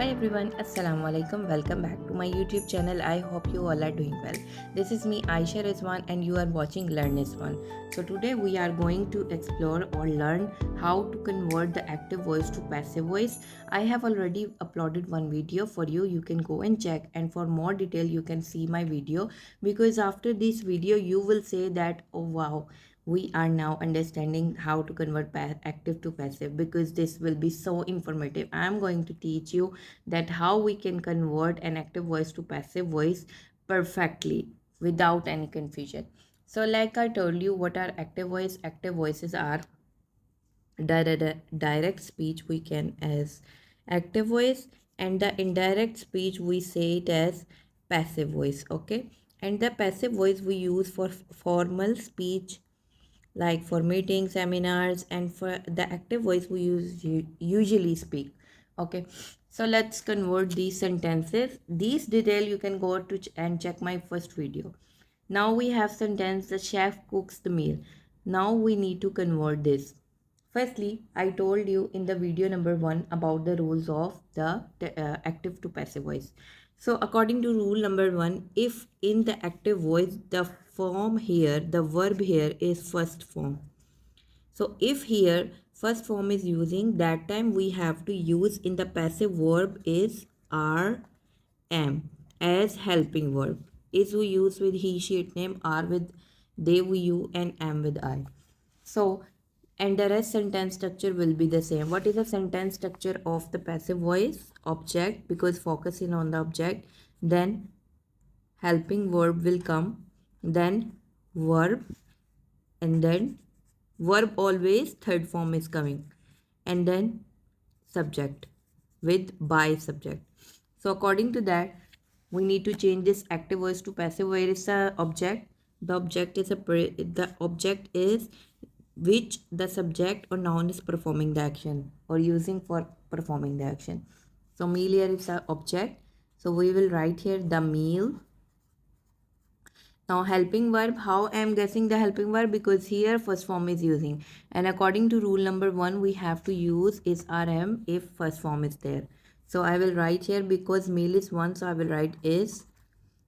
Hi everyone, Assalamu alaikum. Welcome back to my YouTube channel. I hope you all are doing well. This is me, Aisha Rizwan, and you are watching Learn Rizwan. So today we are going to explore or learn how to convert the active voice to passive voice. I have already uploaded one video for you. You can go and check, and for more detail you can see my video, because after this video you will say that, oh wow, we are now understanding how to convert active to passive, because this will be so informative. I am going to teach you that how we can convert an active voice to passive voice perfectly without any confusion. So like I told you, what are active voice? Active voices are direct speech, we can as active voice, and the indirect speech we say it as passive voice. Okay, and the passive voice we use for formal speech, like for meetings, seminars, and for the active voice we usually speak. Okay, so let's convert these sentences. These detail you can go to and check my first video. Now we have sentence, the chef cooks the meal. Now we need to convert this. Firstly, I told you in the video number 1 about the rules of the active to passive voice. So according to rule number 1, if in the active voice the form here, the verb here is first form. So if here first form is using, that time we have to use in the passive verb is are, am as helping verb. Is we use with he, she, it, name, are with they, we, you, and am with I. So, and the rest sentence structure will be the same. What is the sentence structure of the passive voice? Object, because focusing on the object. Then helping verb will come. Then verb, and then verb always third form is coming, and then subject with by subject. So according to that, we need to change this active voice to passive. Where is the object? The object is the object is which the subject or noun is performing the action or using for performing the action. So meal here is the object, so we will write here the meal. Now helping verb, how I am guessing the helping verb? Because here first form is using, and according to rule number 1 we have to use is rm if first form is there. So I will write here, because meal is one, so I will write is,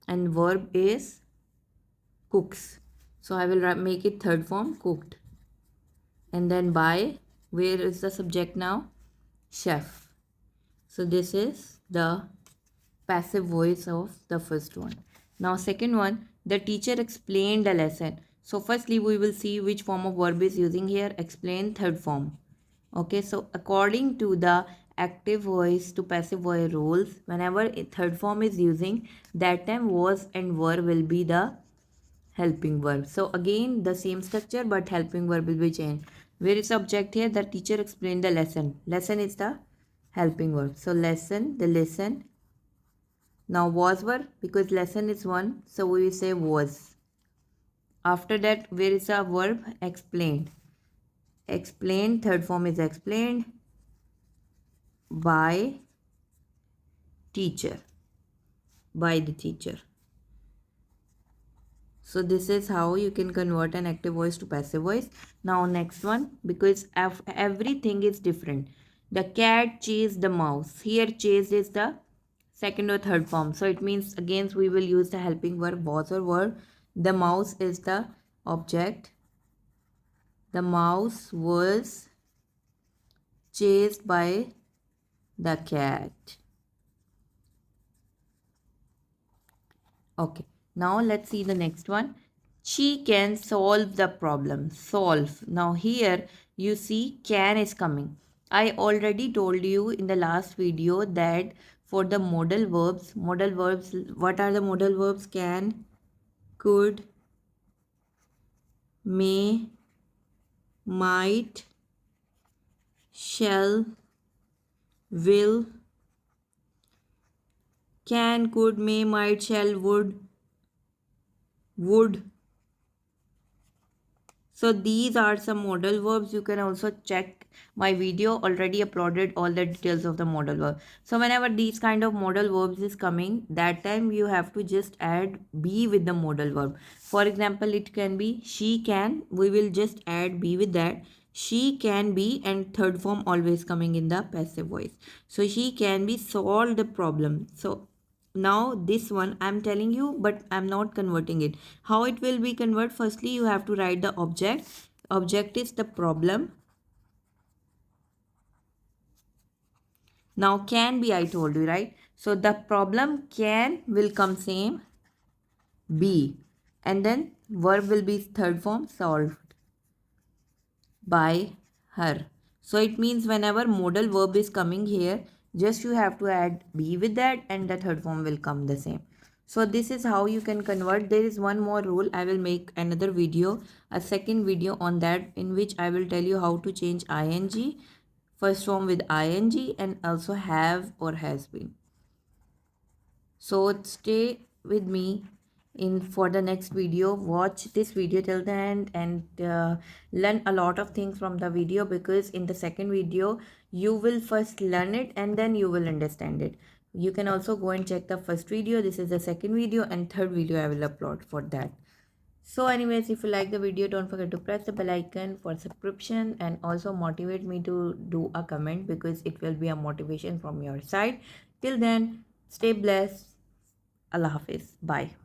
and verb is cooks, so I will make it third form cooked. And then by, where is the subject now? Chef. So this is the passive voice of the first one. Now second one, the teacher explained the lesson. So firstly we will see which form of verb is using here. Explain, third form. Okay, so according to the active voice to passive voice rules, whenever a third form is using, that time was and were will be the helping verb. So again the same structure, but helping verb will be changed. Where is the object here? The teacher explained the lesson. Lesson is the helping verb. So lesson, the lesson. Now was verb, because lesson is one, so we will say was. After that, where is the verb? Explained. Explained, third form is explained by teacher. By the teacher. So this is how you can convert an active voice to passive voice. Now next one, because everything is different. The cat chased the mouse. Here chased is the second or third form. So it means again we will use the helping verb was or were. The mouse is the object. The mouse was chased by the cat. Okay, now let's see the next one. She can solve the problem. Solve. Now here you see can is coming. I already told you in the last video that for the modal verbs, what are the modal verbs? Can, could, may, might, shall, will. Can, could, may, might, shall, would. So these are some modal verbs. You can also check my video, already uploaded all the details of the modal verb. So whenever these kind of modal verbs is coming, that time you have to just add be with the modal verb. For example, it can be she can, we will just add be with that. She can be, and third form always coming in the passive voice. So she can be solve the problem. So now this one I'm telling you, but I'm not converting it. How it will be convert? Firstly, you have to write the object. Object is the problem. Now can be, I told you, right? So the problem can will come same be, and then verb will be third form solved by her. So it means whenever modal verb is coming here, just you have to add be with that and the third form will come the same. So this is how you can convert. There is one more rule. I will make another video, a second video on that, in which I will tell you how to change ing first form with ing and also have or has been. So stay with me in for the next video. Watch this video till the end and learn a lot of things from the video, because in the second video you will first learn it and then you will understand it. You can also go and check the first video. This is the second video, and third video I will upload for that. So anyways, if you like the video, don't forget to press the bell icon for subscription, and also motivate me to do a comment, because it will be a motivation from your side. Till then, stay blessed. Allah Hafiz. Bye.